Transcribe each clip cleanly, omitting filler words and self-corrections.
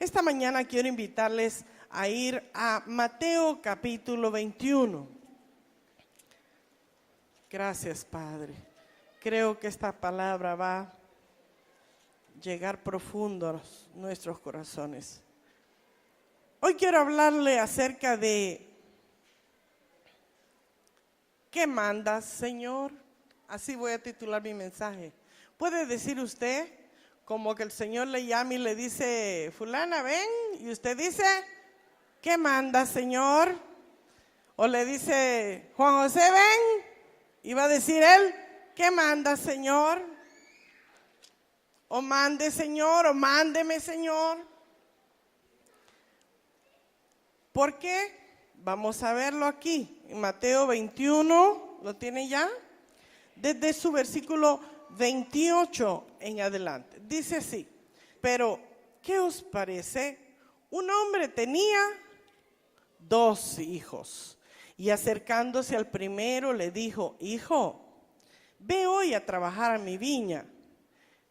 Esta mañana quiero invitarles a ir a Mateo capítulo 21. Gracias, Padre. Creo que esta palabra va a llegar profundo a nuestros corazones. Hoy quiero hablarle acerca de ¿qué mandas, Señor? Así voy a titular mi mensaje. ¿Puede decir usted como que el Señor le llama y le dice, fulana, ven? Y usted dice, ¿qué mandas, Señor? O le dice, Juan José, ven. Y va a decir él, ¿qué mandas, Señor? O mande, Señor, o mándeme, Señor. ¿Por qué? Vamos a verlo aquí, en Mateo 21, ¿lo tiene ya? Desde su versículo 28 en adelante. Dice así, pero ¿qué os parece? Un hombre tenía 2 hijos y acercándose al primero le dijo, hijo, ve hoy a trabajar a mi viña.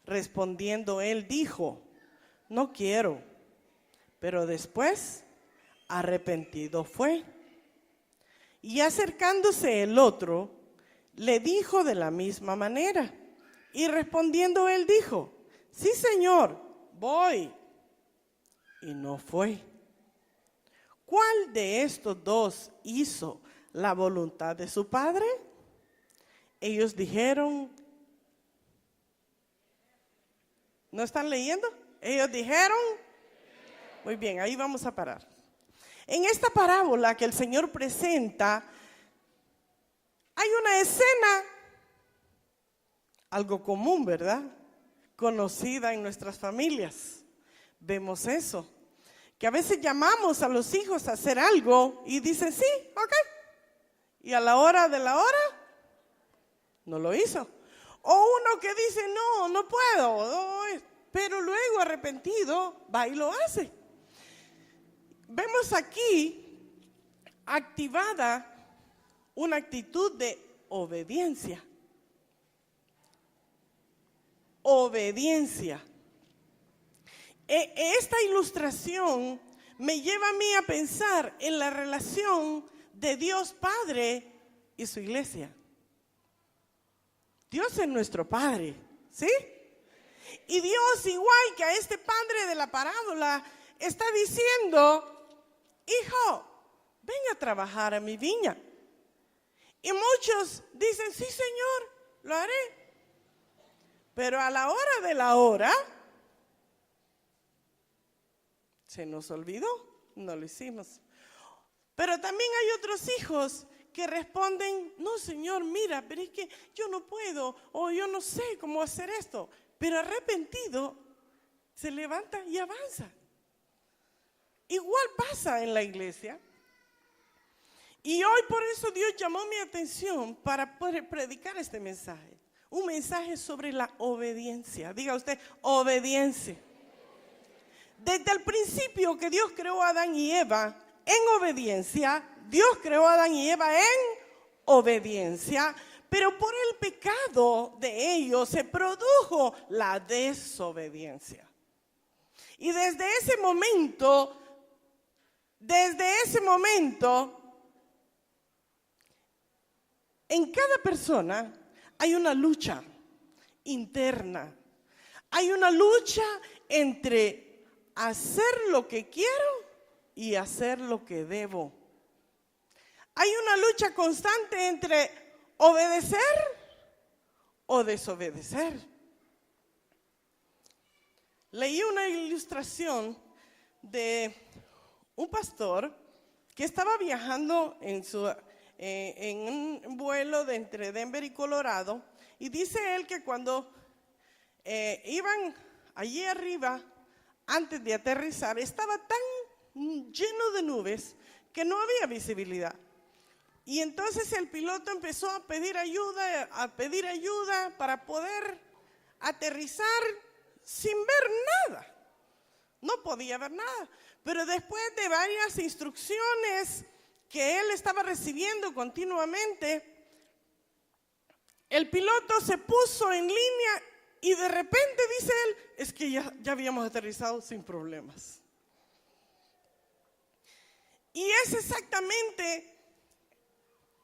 Respondiendo él dijo, no quiero, pero después arrepentido fue. Y acercándose el otro, le dijo de la misma manera. Y respondiendo él dijo, sí, Señor, voy. Y no fue. ¿Cuál de estos 2 hizo la voluntad de su padre? Ellos dijeron, ¿no están leyendo? Ellos dijeron, muy bien, ahí vamos a parar. En esta parábola que el Señor presenta, hay una escena, algo común, ¿verdad? Conocida en nuestras familias. Vemos eso, que a veces llamamos a los hijos a hacer algo y dicen, sí, ok. Y a la hora de la hora, no lo hizo. O uno que dice, no puedo, pero luego arrepentido va y lo hace. Vemos aquí activada una actitud de obediencia. Obediencia. Esta ilustración me lleva a mí a pensar en la relación de Dios Padre y su iglesia. Dios es nuestro Padre, ¿sí? Y Dios, igual que a este padre de la parábola, está diciendo, hijo, ven a trabajar a mi viña. Y muchos dicen, sí, Señor, lo haré. Pero a la hora de la hora, se nos olvidó, no lo hicimos. Pero también hay otros hijos que responden, no, Señor, mira, pero es que yo no puedo, o yo no sé cómo hacer esto. Pero arrepentido, se levanta y avanza. Igual pasa en la iglesia. Y hoy por eso Dios llamó mi atención para poder predicar este mensaje. Un mensaje sobre la obediencia. Diga usted, obediencia. Desde el principio que Dios creó a Adán y Eva en obediencia, Dios creó a Adán y Eva en obediencia, pero por el pecado de ellos se produjo la desobediencia. Y desde ese momento, en cada persona hay una lucha interna. Hay una lucha entre hacer lo que quiero y hacer lo que debo. Hay una lucha constante entre obedecer o desobedecer. Leí una ilustración de un pastor que estaba viajando en un vuelo de entre Denver y Colorado, y dice él que cuando iban allí arriba, antes de aterrizar, estaba tan lleno de nubes que no había visibilidad. Y entonces el piloto empezó a pedir ayuda para poder aterrizar sin ver nada. No podía ver nada. Pero después de varias instrucciones que él estaba recibiendo continuamente, el piloto se puso en línea y de repente dice él, es que ya habíamos aterrizado sin problemas. Y es exactamente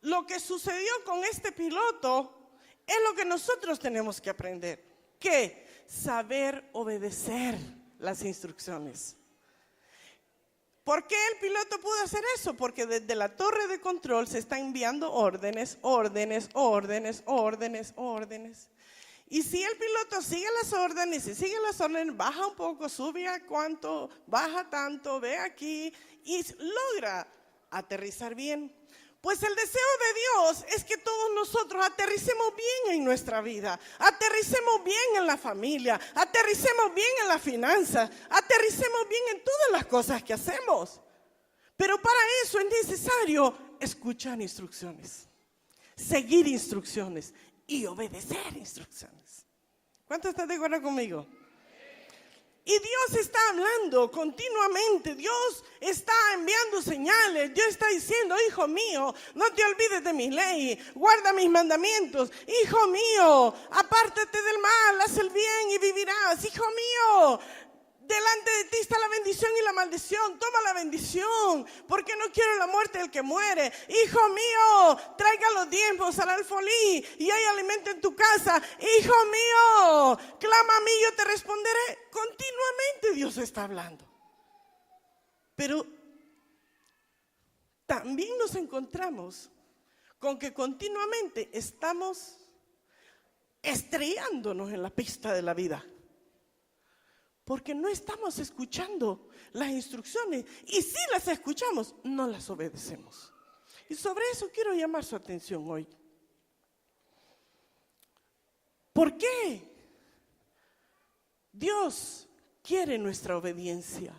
lo que sucedió con este piloto, es lo que nosotros tenemos que aprender. ¿Qué? Saber obedecer las instrucciones. ¿Por qué el piloto pudo hacer eso? Porque desde la torre de control se está enviando órdenes. Y si el piloto sigue las órdenes, baja un poco, sube a cuánto, baja tanto, ve aquí y logra aterrizar bien. Pues el deseo de Dios es que todos nosotros aterricemos bien en nuestra vida, aterricemos bien en la familia, aterricemos bien en la finanza, aterricemos bien en todas las cosas que hacemos. Pero para eso es necesario escuchar instrucciones, seguir instrucciones y obedecer instrucciones. ¿Cuántos están de acuerdo conmigo? Y Dios está hablando continuamente, Dios está enviando señales, Dios está diciendo, hijo mío, no te olvides de mis leyes, guarda mis mandamientos, hijo mío, apártate del mal, haz el bien y vivirás, hijo mío, delante de ti está la bendición y la maldición, toma la bendición, porque no quiero la muerte del que muere, hijo mío, traiga los diezmos al alfolí y hay alimento en tu casa, hijo mío, clama a mí, yo te responderé. Continuamente Dios está hablando, pero también nos encontramos con que continuamente estamos estrellándonos en la pista de la vida. Porque no estamos escuchando las instrucciones y si las escuchamos, no las obedecemos. Y sobre eso quiero llamar su atención hoy. ¿Por qué Dios quiere nuestra obediencia?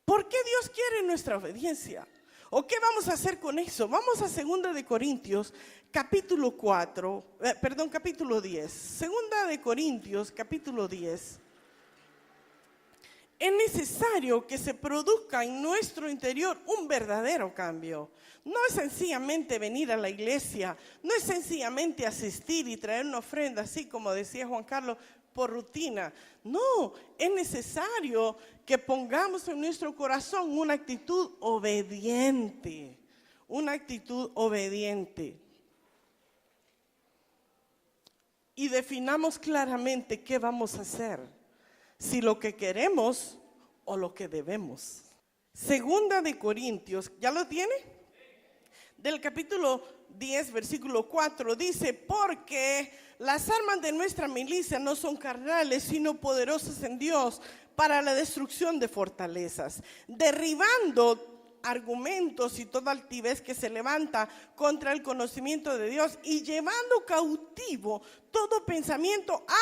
¿Por qué Dios quiere nuestra obediencia? ¿O qué vamos a hacer con eso? Vamos a 2 de Corintios, capítulo 10. 2 de Corintios, capítulo 10. Es necesario que se produzca en nuestro interior un verdadero cambio. No es sencillamente venir a la iglesia, no es sencillamente asistir y traer una ofrenda, así como decía Juan Carlos, por rutina. No, es necesario que pongamos en nuestro corazón una actitud obediente, Y definamos claramente qué vamos a hacer, si lo que queremos o lo que debemos. 2 de Corintios, ¿ya lo tiene? Del capítulo 10, versículo 4, dice, porque las armas de nuestra milicia no son carnales, sino poderosas en Dios para la destrucción de fortalezas, derribando argumentos y toda altivez que se levanta contra el conocimiento de Dios y llevando cautivo todo pensamiento a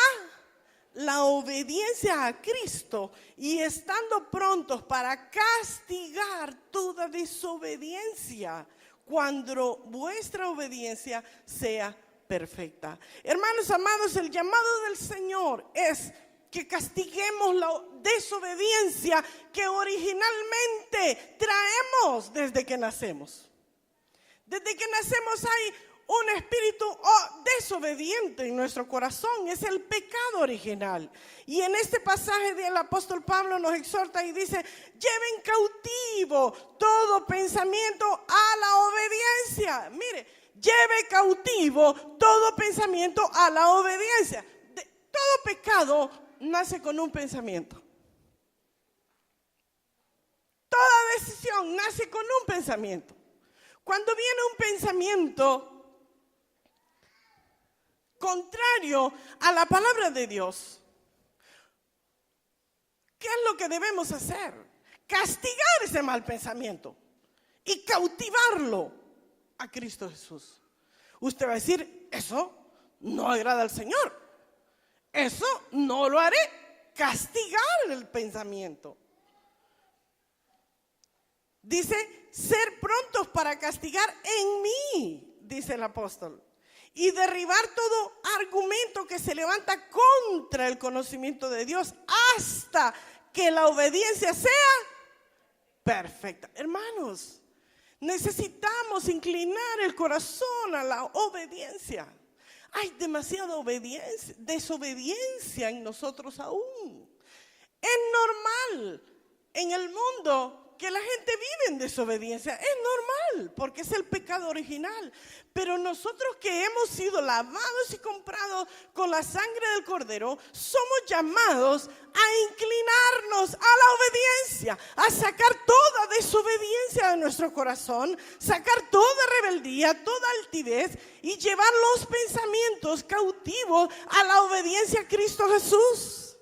la obediencia a Cristo y estando prontos para castigar toda desobediencia cuando vuestra obediencia sea perfecta. Hermanos amados, el llamado del Señor es que castiguemos la desobediencia que originalmente traemos desde que nacemos. Desde que nacemos hay un espíritu desobediente en nuestro corazón, es el pecado original. Y en este pasaje del apóstol Pablo nos exhorta y dice, lleven cautivo todo pensamiento a la obediencia. Mire, lleve cautivo todo pensamiento a la obediencia. Todo pecado nace con un pensamiento. Toda decisión nace con un pensamiento. Cuando viene un pensamiento contrario a la palabra de Dios, ¿qué es lo que debemos hacer? Castigar ese mal pensamiento y cautivarlo a Cristo Jesús. Usted va a decir, eso no agrada al Señor, eso no lo haré. Castigar el pensamiento. Dice, ser prontos para castigar en mí, dice el apóstol. Y derribar todo argumento que se levanta contra el conocimiento de Dios hasta que la obediencia sea perfecta. Hermanos, necesitamos inclinar el corazón a la obediencia. Hay demasiada desobediencia en nosotros aún. Es normal en el mundo que la gente vive en desobediencia. Es normal, porque es el pecado original. Pero nosotros que hemos sido lavados y comprados con la sangre del Cordero, somos llamados a inclinarnos a la obediencia, a sacar toda desobediencia de nuestro corazón, sacar toda rebeldía, toda altivez y llevar los pensamientos cautivos a la obediencia a Cristo Jesús.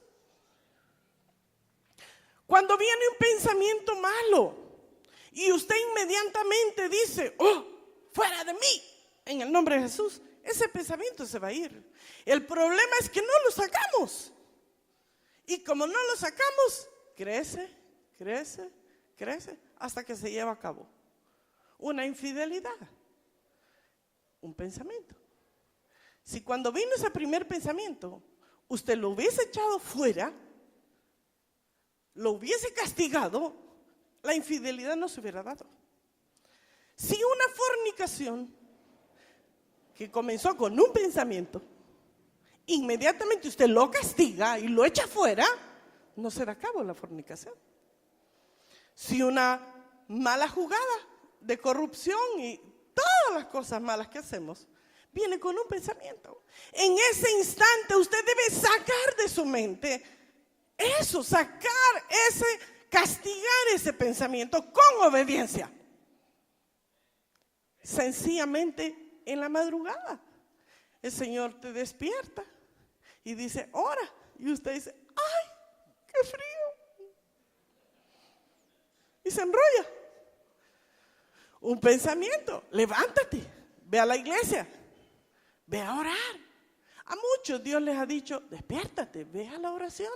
Cuando viene un pensamiento malo y usted inmediatamente dice, oh, fuera de mí, en el nombre de Jesús, ese pensamiento se va a ir. El problema es que no lo sacamos. Y como no lo sacamos, crece, crece, crece, hasta que se lleva a cabo una infidelidad, un pensamiento. Si cuando vino ese primer pensamiento, usted lo hubiese echado fuera, lo hubiese castigado, la infidelidad no se hubiera dado. Si una fornicación que comenzó con un pensamiento, inmediatamente usted lo castiga y lo echa fuera, no se da a cabo la fornicación. Si una mala jugada de corrupción y todas las cosas malas que hacemos viene con un pensamiento, en ese instante usted debe sacar de su mente eso, castigar ese pensamiento con obediencia. Sencillamente en la madrugada el Señor te despierta y dice, ora, y usted dice, ay, qué frío, y se enrolla. Un pensamiento, levántate, ve a la iglesia, ve a orar. A muchos Dios les ha dicho, despiértate, ve a la oración.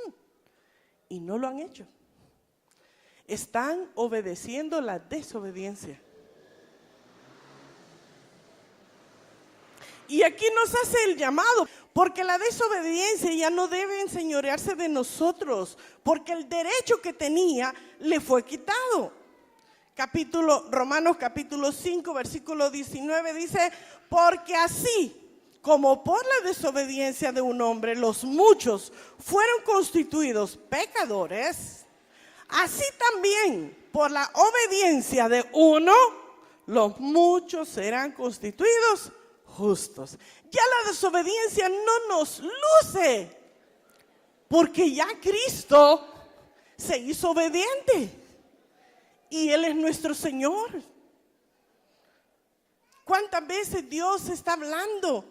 Y no lo han hecho. Están obedeciendo la desobediencia. Y aquí nos hace el llamado, porque la desobediencia ya no debe enseñorearse de nosotros, porque el derecho que tenía le fue quitado. Romanos capítulo 5, versículo 19 dice, porque así como por la desobediencia de un hombre los muchos fueron constituidos pecadores, así también por la obediencia de uno, los muchos serán constituidos justos. Ya la desobediencia no nos luce, porque ya Cristo se hizo obediente y Él es nuestro Señor. ¿Cuántas veces Dios está hablando?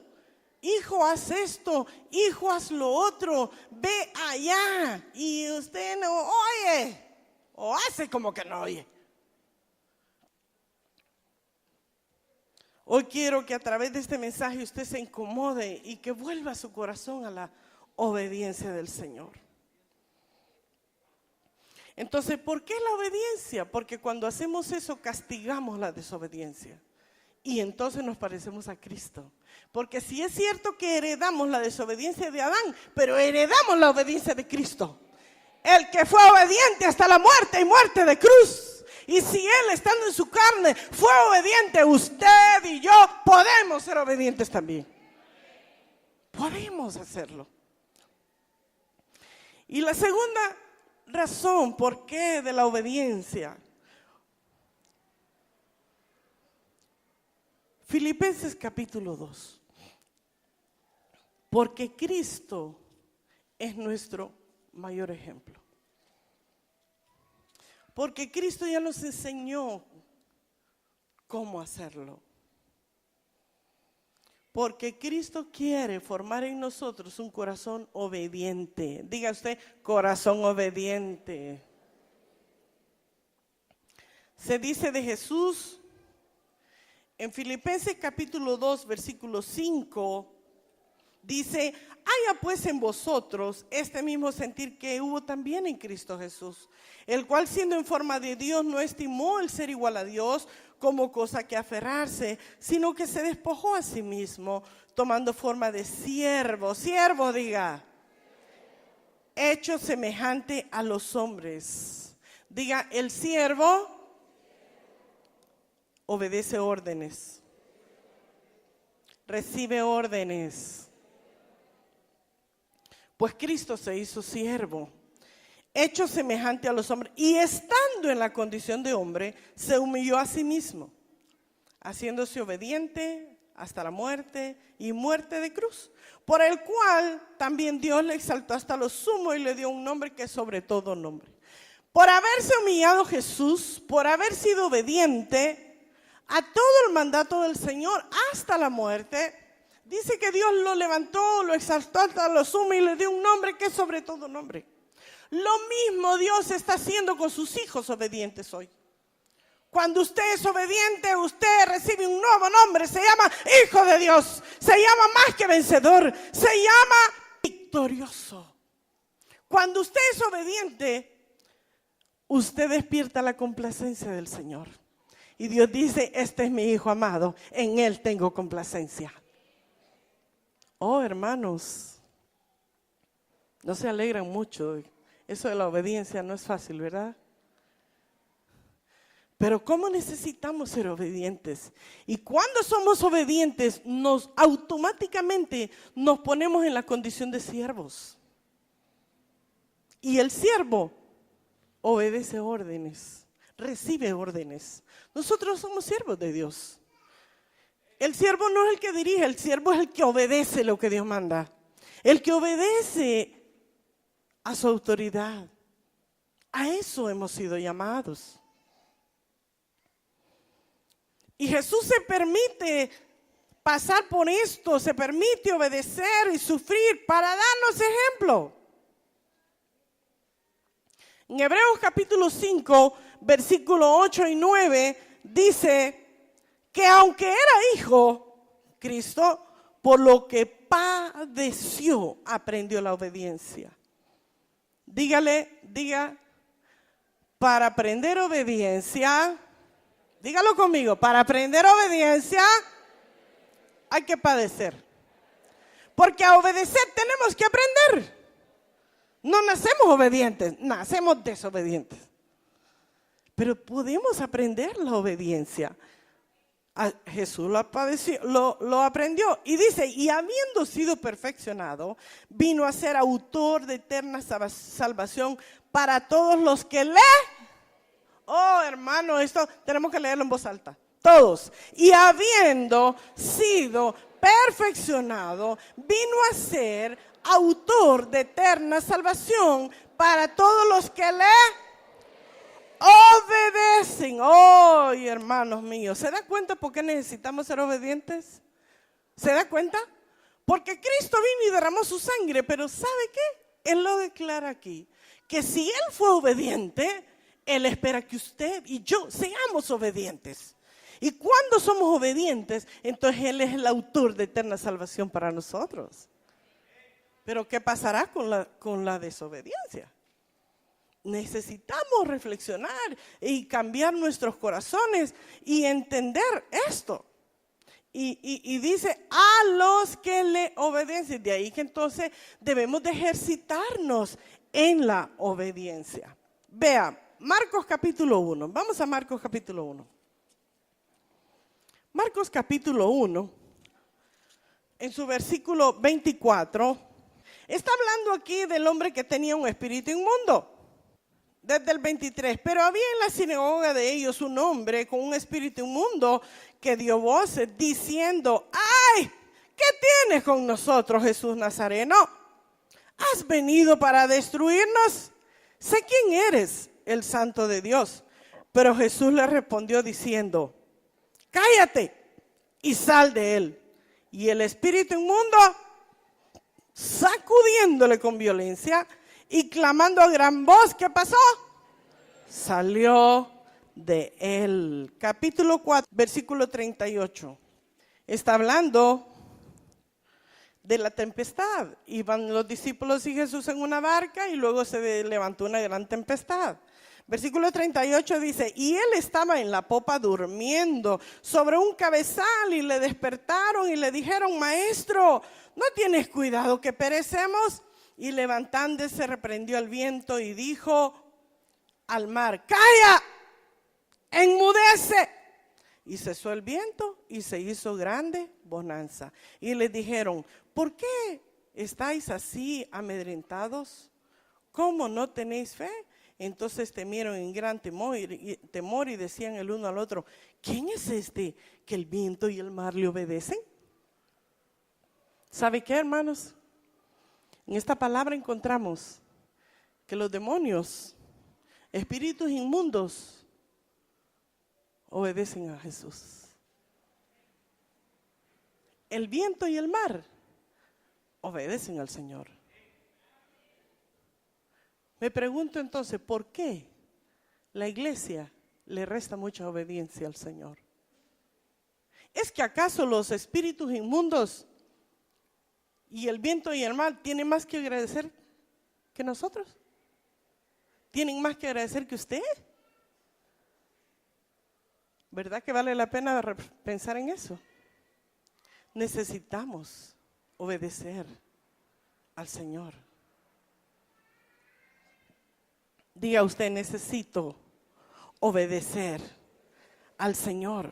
Hijo, haz esto, hijo, haz lo otro, ve allá, y usted no oye, o hace como que no oye. Hoy quiero que a través de este mensaje usted se incomode y que vuelva su corazón a la obediencia del Señor. Entonces, ¿por qué la obediencia? Porque cuando hacemos eso castigamos la desobediencia. Y entonces nos parecemos a Cristo. Porque si es cierto que heredamos la desobediencia de Adán, pero heredamos la obediencia de Cristo. El que fue obediente hasta la muerte y muerte de cruz. Y si Él, estando en su carne, fue obediente, usted y yo podemos ser obedientes también. Podemos hacerlo. Y la segunda razón por qué de la obediencia. Filipenses capítulo 2. Porque Cristo es nuestro mayor ejemplo. Porque Cristo ya nos enseñó cómo hacerlo. Porque Cristo quiere formar en nosotros un corazón obediente. Diga usted, corazón obediente. Se dice de Jesús en Filipenses capítulo 2, versículo 5, dice, haya pues en vosotros este mismo sentir que hubo también en Cristo Jesús, el cual siendo en forma de Dios no estimó el ser igual a Dios como cosa que aferrarse, sino que se despojó a sí mismo, tomando forma de siervo, diga, hecho semejante a los hombres. Diga, el siervo obedece órdenes, recibe órdenes. Pues Cristo se hizo siervo hecho semejante a los hombres, y estando en la condición de hombre, se humilló a sí mismo, haciéndose obediente hasta la muerte y muerte de cruz, por el cual también Dios le exaltó hasta lo sumo y le dio un nombre que es sobre todo nombre. Por haberse humillado Jesús, por haber sido obediente a todo el mandato del Señor hasta la muerte, dice que Dios lo levantó, lo exaltó hasta lo sumo y le dio un nombre que es sobre todo nombre. Lo mismo Dios está haciendo con sus hijos obedientes hoy. Cuando usted es obediente, usted recibe un nuevo nombre, se llama Hijo de Dios, se llama más que vencedor, se llama victorioso. Cuando usted es obediente, usted despierta la complacencia del Señor. Y Dios dice, este es mi Hijo amado, en Él tengo complacencia. Oh, hermanos, no se alegran mucho. Eso de la obediencia no es fácil, ¿verdad? Pero ¿cómo necesitamos ser obedientes? Y cuando somos obedientes, automáticamente nos ponemos en la condición de siervos. Y el siervo obedece órdenes, recibe órdenes. Nosotros somos siervos de Dios. El siervo no es el que dirige, el siervo es el que obedece lo que Dios manda. El que obedece a su autoridad. A eso hemos sido llamados. Y Jesús se permite pasar por esto, se permite obedecer y sufrir para darnos ejemplo. En Hebreos capítulo 5, versículo 8 y 9, dice que aunque era hijo, Cristo, por lo que padeció, aprendió la obediencia. Diga, para aprender obediencia, dígalo conmigo, para aprender obediencia hay que padecer. Porque a obedecer tenemos que aprender. No nacemos obedientes, nacemos desobedientes. Pero podemos aprender la obediencia. Jesús lo aprendió y dice, y habiendo sido perfeccionado, vino a ser autor de eterna salvación para todos los que oh, hermano, esto tenemos que leerlo en voz alta. Todos. Y habiendo sido perfeccionado, vino a ser autor de eterna salvación para todos los que obedecen. Oh, hermanos míos, ¿se da cuenta por qué necesitamos ser obedientes? ¿Se da cuenta? Porque Cristo vino y derramó su sangre, pero ¿sabe qué? Él lo declara aquí, que si Él fue obediente, Él espera que usted y yo seamos obedientes. Y cuando somos obedientes, entonces Él es el autor de eterna salvación para nosotros. Pero ¿qué pasará con la desobediencia? Necesitamos reflexionar y cambiar nuestros corazones y entender esto. Y dice, a los que le obedecen. De ahí que entonces debemos de ejercitarnos en la obediencia. Vea, Marcos capítulo 1. Vamos a Marcos capítulo 1. Marcos capítulo 1, en su versículo 24, está hablando aquí del hombre que tenía un espíritu inmundo. Desde el 23, pero había en la sinagoga de ellos un hombre con un espíritu inmundo que dio voces diciendo, ¡ay! ¿Qué tienes con nosotros, Jesús Nazareno? ¿Has venido para destruirnos? Sé quién eres, el Santo de Dios. Pero Jesús le respondió diciendo, cállate y sal de él. Y el espíritu inmundo, sacudiéndole con violencia y clamando a gran voz, ¿qué pasó? Salió de él. Capítulo 4, versículo 38. Está hablando de la tempestad. Iban los discípulos y Jesús en una barca y luego se levantó una gran tempestad. Versículo 38 dice, y él estaba en la popa durmiendo sobre un cabezal y le despertaron y le dijeron, maestro, ¿no tienes cuidado que perecemos? Y levantándose reprendió al viento y dijo al mar, calla, enmudece. Y cesó el viento y se hizo grande bonanza. Y les dijeron, ¿por qué estáis así amedrentados? ¿cómo no tenéis fe? Entonces temieron en gran temor y decían el uno al otro, ¿quién es este que el viento y el mar le obedecen? ¿Sabe qué, hermanos? En esta palabra encontramos que los demonios, espíritus inmundos, obedecen a Jesús. El viento y el mar obedecen al Señor. Me pregunto entonces, ¿por qué la iglesia le resta mucha obediencia al Señor? ¿Es que acaso los espíritus inmundos y el viento y el mar tienen más que agradecer que nosotros? ¿Tienen más que agradecer que usted? ¿Verdad que vale la pena pensar en eso? Necesitamos obedecer al Señor. Diga usted, necesito obedecer al Señor.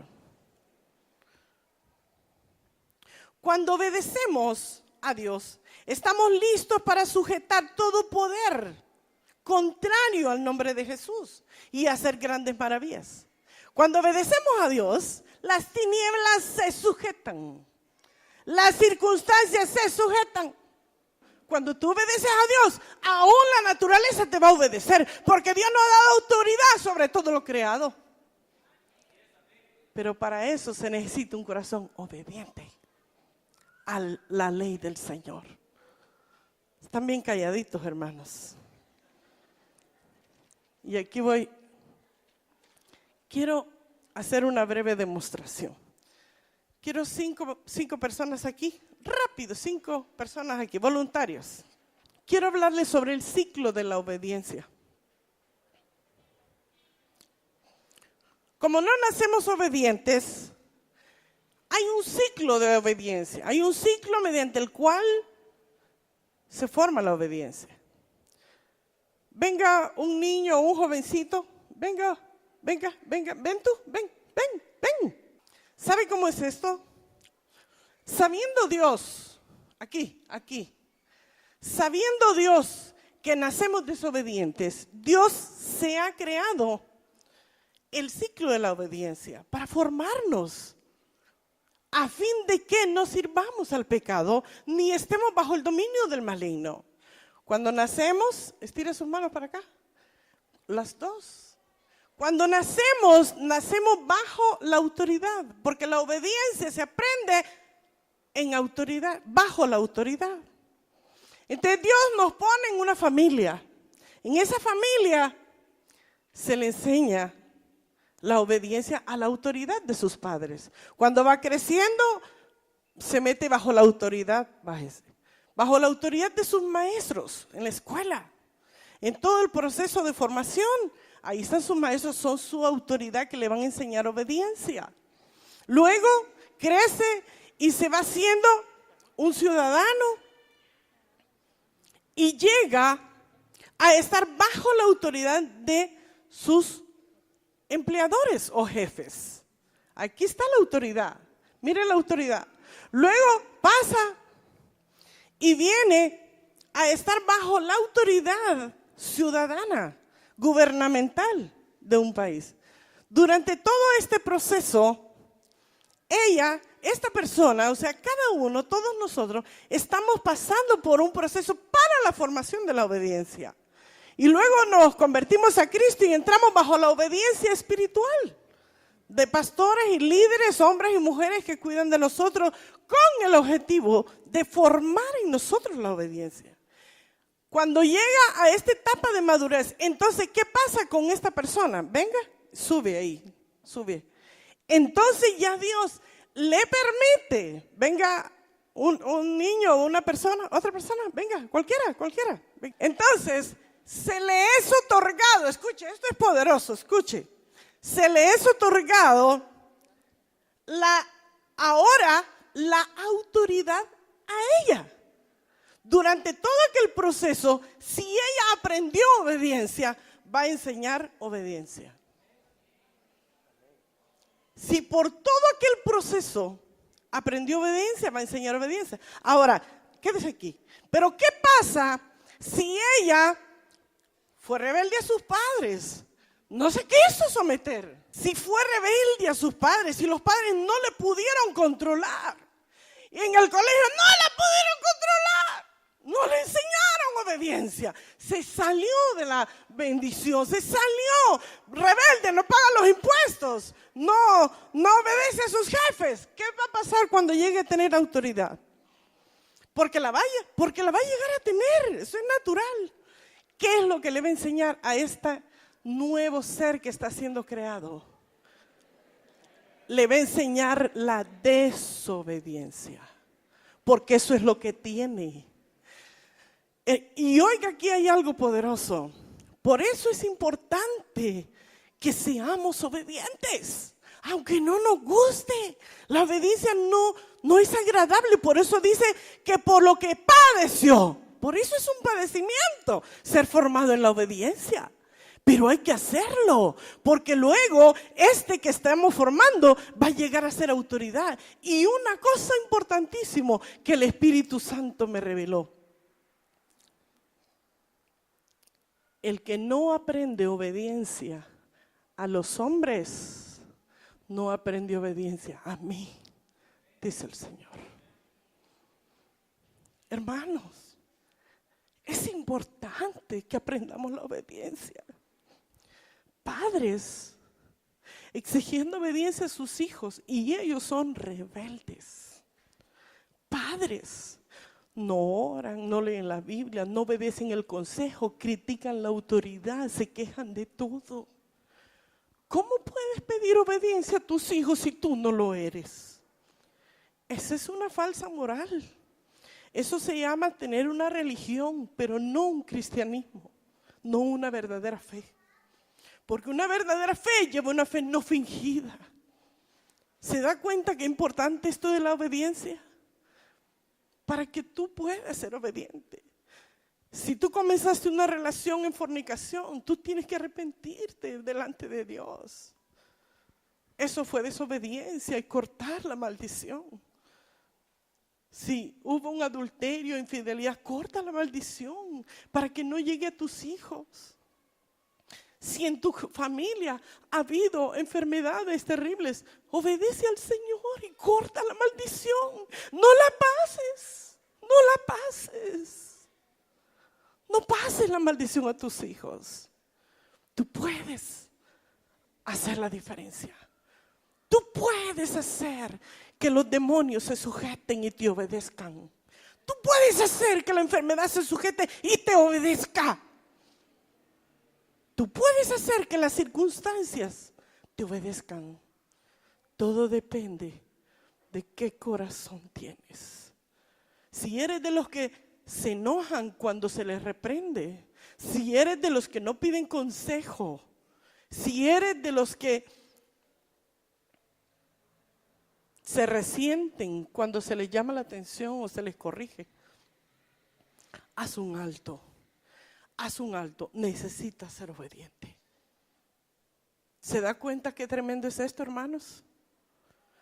Cuando obedecemos a Dios, estamos listos para sujetar todo poder contrario al nombre de Jesús y hacer grandes maravillas. Cuando obedecemos a Dios, las tinieblas se sujetan, las circunstancias se sujetan. Cuando tú obedeces a Dios, aún la naturaleza te va a obedecer, porque Dios nos ha dado autoridad sobre todo lo creado. Pero para eso se necesita un corazón obediente a la ley del Señor. Están bien calladitos, hermanos. Y aquí voy. Quiero hacer una breve demostración. Quiero cinco personas aquí. Rápido, 5 personas aquí, voluntarios. Quiero hablarles sobre el ciclo de la obediencia. Como no nacemos obedientes, hay un ciclo de obediencia. Hay un ciclo mediante el cual se forma la obediencia. Venga un niño o un jovencito, venga, ven tú, ven. ¿Sabe cómo es esto? Sabiendo Dios, sabiendo Dios que nacemos desobedientes, Dios se ha creado el ciclo de la obediencia para formarnos, a fin de que no sirvamos al pecado, ni estemos bajo el dominio del maligno. Cuando nacemos, estire sus manos para acá, las dos. Cuando nacemos bajo la autoridad, porque la obediencia se aprende en autoridad, bajo la autoridad. Entonces Dios nos pone en una familia. En esa familia se le enseña la obediencia a la autoridad de sus padres. Cuando va creciendo, se mete bajo la autoridad, bajo la autoridad de sus maestros en la escuela. En todo el proceso de formación, ahí están sus maestros, son su autoridad que le van a enseñar obediencia. Luego crece y se va haciendo un ciudadano y llega a estar bajo la autoridad de sus empleadores o jefes. Aquí está la autoridad. Mire la autoridad. Luego pasa y viene a estar bajo la autoridad ciudadana, gubernamental de un país. Durante todo este proceso, esta persona, o sea, cada uno, todos nosotros, estamos pasando por un proceso para la formación de la obediencia. Y luego nos convertimos a Cristo y entramos bajo la obediencia espiritual de pastores y líderes, hombres y mujeres que cuidan de nosotros con el objetivo de formar en nosotros la obediencia. Cuando llega a esta etapa de madurez, entonces, ¿qué pasa con esta persona? Venga, sube ahí, sube. Entonces ya Dios le permite, venga un niño, una persona, otra persona, venga, cualquiera. Entonces, se le es otorgado, escuche, esto es poderoso, escuche. Se le es otorgado ahora la autoridad a ella. Durante todo aquel proceso, si ella aprendió obediencia, va a enseñar obediencia. Si por todo aquel proceso aprendió obediencia, va a enseñar obediencia. Ahora, quédese aquí. Pero ¿qué pasa si ella fue rebelde a sus padres. No se quiso someter. Si fue rebelde a sus padres, si los padres no le pudieron controlar. Y en el colegio no la pudieron controlar. No le enseñaron obediencia. Se salió de la bendición. Se salió rebelde, no paga los impuestos. No obedece a sus jefes. ¿Qué va a pasar cuando llegue a tener autoridad? Porque la va a llegar a tener. Eso es natural. ¿Qué es lo que le va a enseñar a este nuevo ser que está siendo creado? Le va a enseñar la desobediencia. Porque eso es lo que tiene. Y oiga, aquí hay algo poderoso. Por eso es importante que seamos obedientes. Aunque no nos guste. La obediencia no es agradable. Por eso dice que por lo que padeció. Por eso es un padecimiento ser formado en la obediencia. Pero hay que hacerlo, porque luego que estamos formando va a llegar a ser autoridad. Y una cosa importantísima que el Espíritu Santo me reveló. El que no aprende obediencia a los hombres, no aprende obediencia a mí, dice el Señor. Hermanos, es importante que aprendamos la obediencia. Padres exigiendo obediencia a sus hijos y ellos son rebeldes. Padres no oran, no leen la Biblia, no obedecen el consejo, critican la autoridad, se quejan de todo. ¿Cómo puedes pedir obediencia a tus hijos si tú no lo eres? Esa es una falsa moral. Eso se llama tener una religión, pero no un cristianismo, no una verdadera fe. Porque una verdadera fe lleva una fe no fingida. ¿Se da cuenta qué importante esto de la obediencia? Para que tú puedas ser obediente. Si tú comenzaste una relación en fornicación, tú tienes que arrepentirte delante de Dios. Eso fue desobediencia y cortar la maldición. Si hubo un adulterio, infidelidad, corta la maldición para que no llegue a tus hijos. Si en tu familia ha habido enfermedades terribles, obedece al Señor y corta la maldición. No la pases, no la pases. No pases la maldición a tus hijos. Tú puedes hacer la diferencia. Tú puedes hacer que los demonios se sujeten y te obedezcan. Tú puedes hacer que la enfermedad se sujete y te obedezca. Tú puedes hacer que las circunstancias te obedezcan. Todo depende de qué corazón tienes. Si eres de los que se enojan cuando se les reprende, si eres de los que no piden consejo, si eres de los que se resienten cuando se les llama la atención o se les corrige, haz un alto. Haz un alto, necesitas ser obediente. ¿Se da cuenta qué tremendo es esto, hermanos?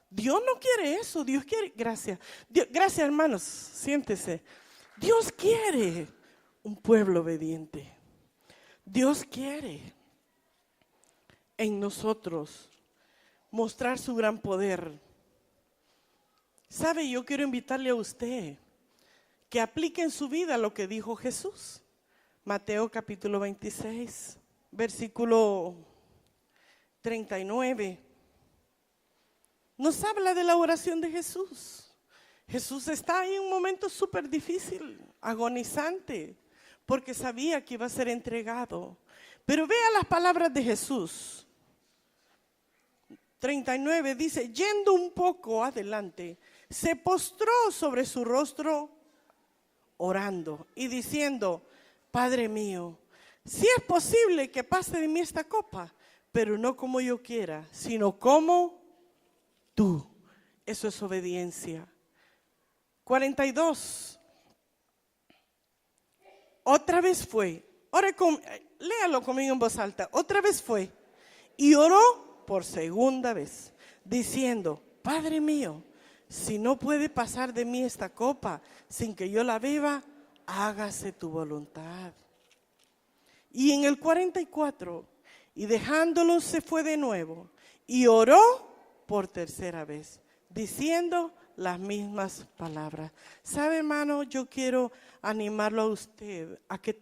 Dios no quiere eso, Dios quiere, gracias. Gracias, hermanos, siéntese. Dios quiere un pueblo obediente. Dios quiere en nosotros mostrar su gran poder. ¿Sabe? Yo quiero invitarle a usted que aplique en su vida lo que dijo Jesús. Mateo capítulo 26, versículo 39. Nos habla de la oración de Jesús. Jesús está en un momento súper difícil, agonizante, porque sabía que iba a ser entregado. Pero vea las palabras de Jesús. 39 dice, yendo un poco adelante, se postró sobre su rostro orando y diciendo, Padre mío, si es posible que pase de mí esta copa, pero no como yo quiera, sino como tú. Eso es obediencia. 42. Otra vez fue. Léalo conmigo en voz alta. Otra vez fue. Y oró por segunda vez, diciendo, Padre mío, si no puede pasar de mí esta copa sin que yo la beba, hágase tu voluntad. Y en el 44, y dejándolos se fue de nuevo y oró por tercera vez, diciendo las mismas palabras. ¿Sabe, hermano? Yo quiero animarlo a usted a que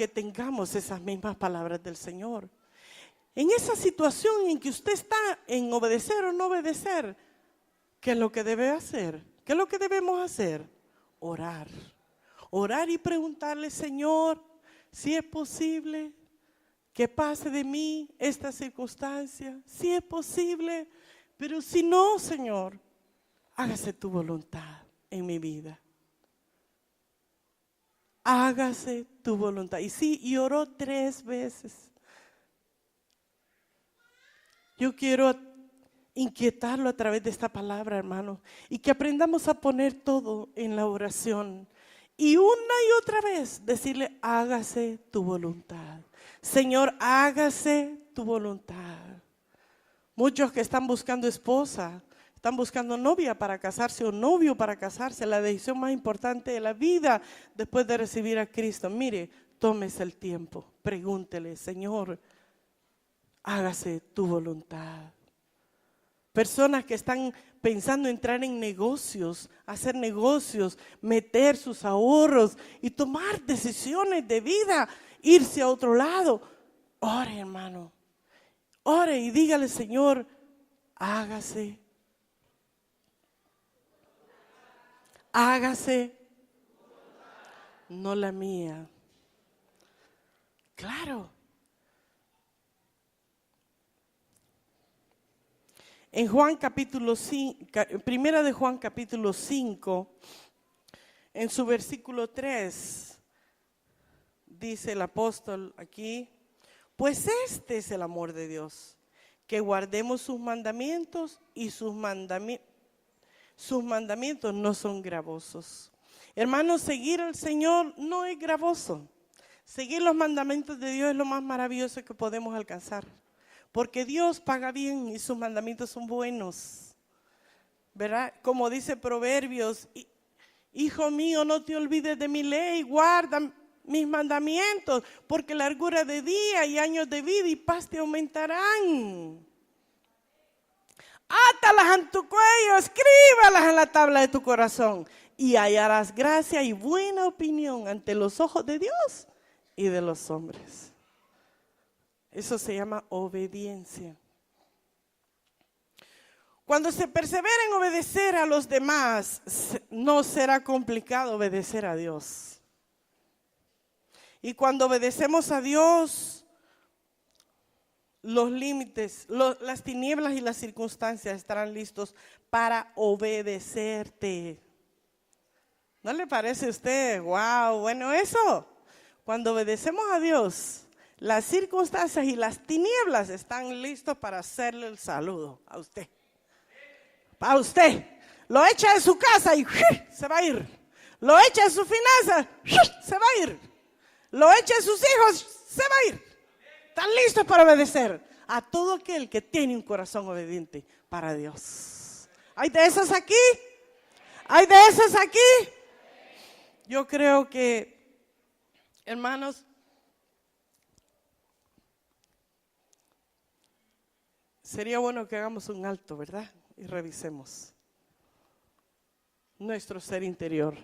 tengamos esas mismas palabras del Señor. En esa situación en que usted está en obedecer o no obedecer, ¿qué es lo que debe hacer? ¿Qué es lo que debemos hacer? Orar. Orar y preguntarle, Señor, si es posible que pase de mí esta circunstancia, si es posible, pero si no, Señor, hágase tu voluntad en mi vida. Hágase tu voluntad. Y sí, y oró 3 veces. Yo quiero inquietarlo a través de esta palabra, hermano, y que aprendamos a poner todo en la oración. Y una y otra vez decirle, hágase tu voluntad. Señor, hágase tu voluntad. Muchos que están buscando esposa, están buscando novia para casarse o novio para casarse, la decisión más importante de la vida después de recibir a Cristo. Mire, tómese el tiempo, pregúntele, Señor, hágase tu voluntad. Personas que están pensando entrar en negocios, hacer negocios, meter sus ahorros y tomar decisiones de vida, irse a otro lado. Ore, hermano. Ore y dígale, Señor, hágase. Hágase. No la mía. Claro. En Juan capítulo 5, primera de Juan capítulo 5, en su versículo 3, dice el apóstol aquí, pues este es el amor de Dios, que guardemos sus mandamientos y sus mandamientos no son gravosos. Hermanos, seguir al Señor no es gravoso. Seguir los mandamientos de Dios es lo más maravilloso que podemos alcanzar. Porque Dios paga bien y sus mandamientos son buenos, ¿verdad? Como dice Proverbios, hijo mío, no te olvides de mi ley, guarda mis mandamientos, porque largura de día y años de vida y paz te aumentarán. Átalas en tu cuello, escríbalas en la tabla de tu corazón y hallarás gracia y buena opinión ante los ojos de Dios y de los hombres. Eso se llama obediencia. Cuando se persevera en obedecer a los demás, no será complicado obedecer a Dios. Y cuando obedecemos a Dios, los límites, las tinieblas y las circunstancias estarán listos para obedecerte. ¿No le parece a usted? ¡Wow! Bueno, eso. Cuando obedecemos a Dios, las circunstancias y las tinieblas están listos para hacerle el saludo a usted. A usted. Lo echa de su casa y se va a ir. Lo echa de su finanza, se va a ir. Lo echa de sus hijos, se va a ir. Están listos para obedecer a todo aquel que tiene un corazón obediente para Dios. ¿Hay de esos aquí? ¿Hay de esos aquí? Yo creo que, hermanos, sería bueno que hagamos un alto, ¿verdad? Y revisemos nuestro ser interior.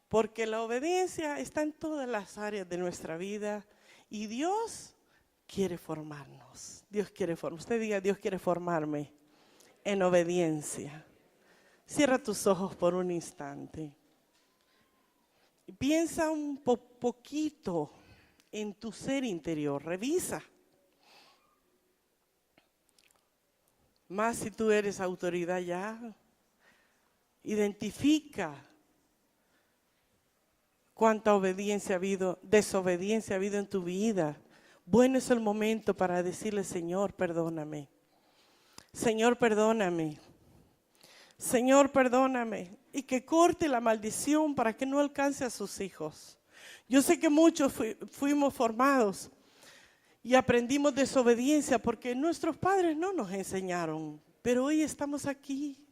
Porque la obediencia está en todas las áreas de nuestra vida y Dios quiere formarnos. Dios quiere formarnos. Usted diga, Dios quiere formarme en obediencia. Cierra tus ojos por un instante. Piensa un poquito en tu ser interior. Revisa. Más si tú eres autoridad ya, identifica cuánta obediencia ha habido, desobediencia ha habido en tu vida. Bueno es el momento para decirle, Señor, perdóname. Señor, perdóname. Señor, perdóname. Y que corte la maldición para que no alcance a sus hijos. Yo sé que muchos fuimos formados y aprendimos desobediencia porque nuestros padres no nos enseñaron. Pero hoy estamos aquí.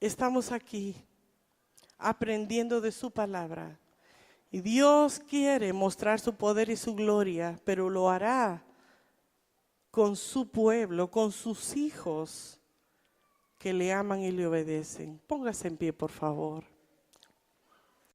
Estamos aquí aprendiendo de su palabra. Y Dios quiere mostrar su poder y su gloria, pero lo hará con su pueblo, con sus hijos que le aman y le obedecen. Póngase en pie, por favor.